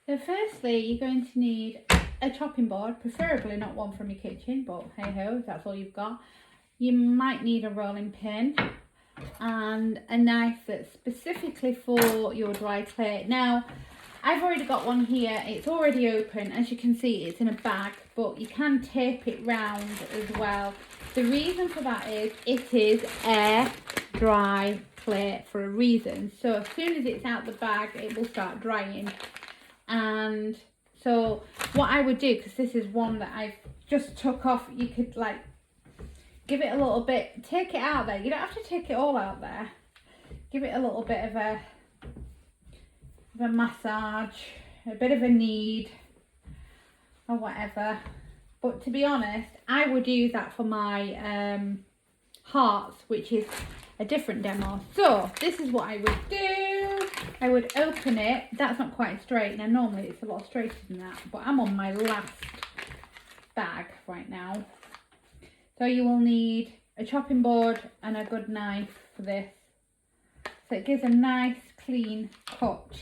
So firstly, you're going to need a chopping board, preferably not one from your kitchen, but hey ho, that's all you've got. You might need a rolling pin and a knife that's specifically for your dry clay. Now, I've already got one here. It's already open. As you can see, it's in a bag, but you can tape it round as well. The reason for that is it is air dry clay for a reason. So as soon as it's out the bag, it will start drying. And so what I would do, because this is one that I've just took off, you could like give it a little bit, take it out there. You don't have to take it all out there. Give it a little bit of a massage, a bit of a knead or whatever. But to be honest, I would use that for my hearts, which is a different demo. So this is what I would do. I would open it. That's not quite straight. Now normally it's a lot straighter than that, but I'm on my last bag right now. So you will need a chopping board and a good knife for this. So it gives a nice clean cut.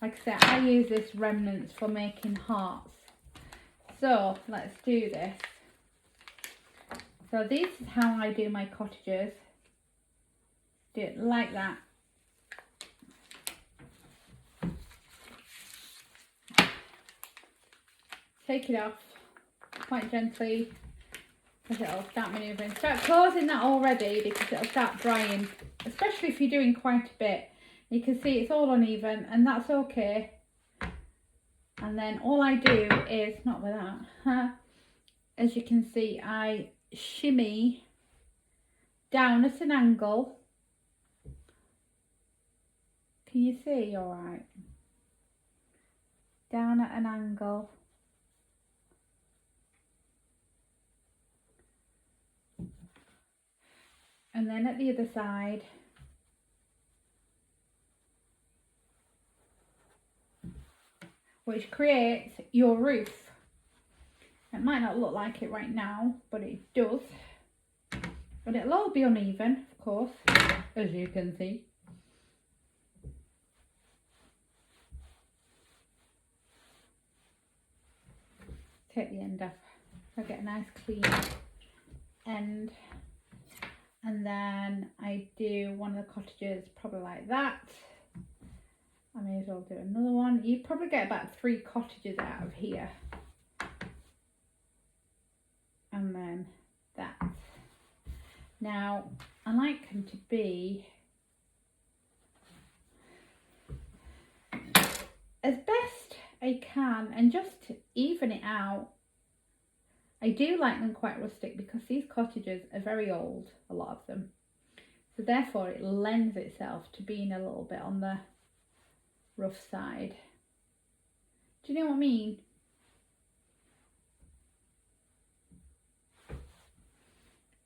Like I said, I use this remnants for making hearts. So let's do this. So this is how I do my cottages. Do it like that. Take it off quite gently because it'll start manoeuvring. Start closing that already because it'll start drying, especially if you're doing quite a bit. You can see it's all uneven and that's okay. And then all I do is, not with that, as you can see, I shimmy down at an angle. Can you see all right? Down at an angle. And then at the other side. Which creates your roof. It might not look like it right now, but it does. But it'll all be uneven, of course, as you can see. Take the end off. So I get a nice clean end. And then I do one of the cottages probably like that. I may as well do another one. You probably get about 3 cottages out of here. And then that. Now, I like them to be as best I can and just to even it out. I do like them quite rustic because these cottages are very old, a lot of them. So therefore it lends itself to being a little bit on the rough side. Do you know what I mean?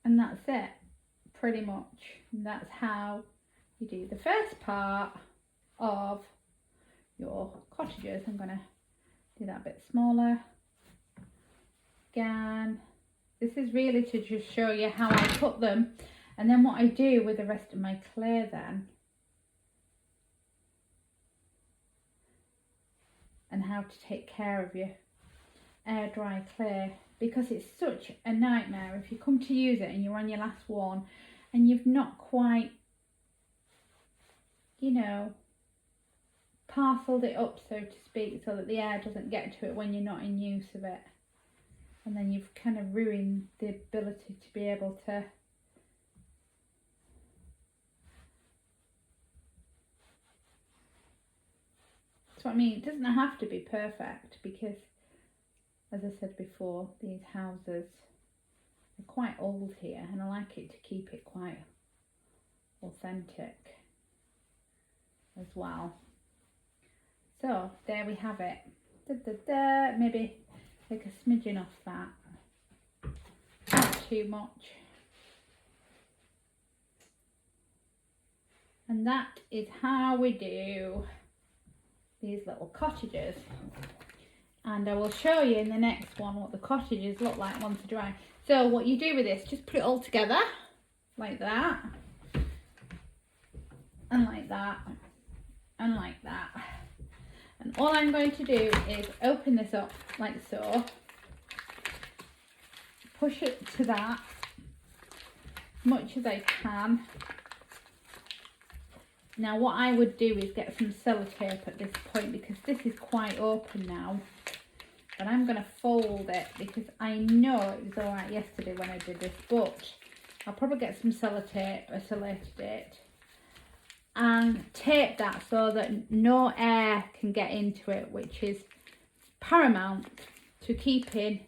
And that's it, pretty much. And that's how you do the first part of your cottages. I'm going to do that a bit smaller. Again, this is really to just show you how I put them. And then what I do with the rest of my clay then. And how to take care of your air dry clay, because it's such a nightmare if you come to use it and you're on your last one and you've not quite, you know, parceled it up, so to speak, so that the air doesn't get to it when you're not in use of it. And then you've kind of ruined the ability to be able to what I mean. It doesn't have to be perfect because, as I said before, these houses are quite old here and I like it to keep it quite authentic as well. So there we have it. Maybe take a smidgen off that, not too much. And that is how we do these little cottages, and I will show you in the next one what the cottages look like once they're dry. So what you do with this, just put it all together like that and like that and like that, And all I'm going to do is open this up like so, push it to that as much as I can. Now what I would do is get some sellotape at this point, because this is quite open now. But I'm going to fold it because I know it was alright yesterday when I did this, but I'll probably get some sellotape, isolated it, and tape that so that no air can get into it, which is paramount to keeping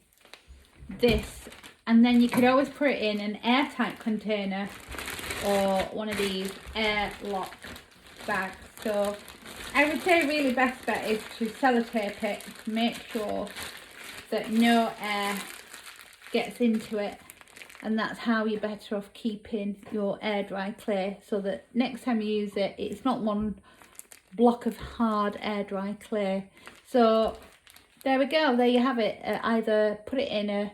this. And then you could always put it in an airtight container or one of these airlock bags. So I would say really best bet is to sellotape it to make sure that no air gets into it, and that's how you're better off keeping your air dry clay, so that next time you use it, it's not one block of hard air dry clay. So there we go, there you have it. Either put it in a,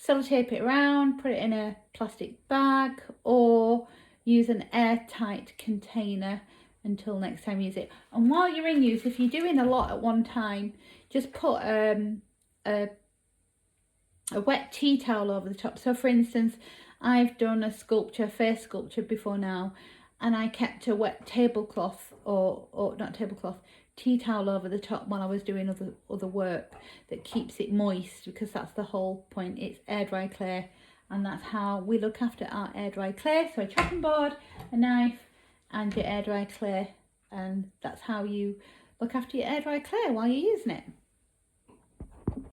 sellotape it around, put it in a plastic bag, or use an airtight container until next time you use it. And while you're in use, if you're doing a lot at one time, just put a wet tea towel over the top. So for instance, I've done a sculpture, face sculpture before now, and I kept a wet tablecloth, or not tablecloth, tea towel over the top while I was doing other work, that keeps it moist, because that's the whole point. It's air dry clay, and that's how we look after our air dry clay. So a chopping board, a knife, and your air dry clay, and that's how you look after your air dry clay while you're using it.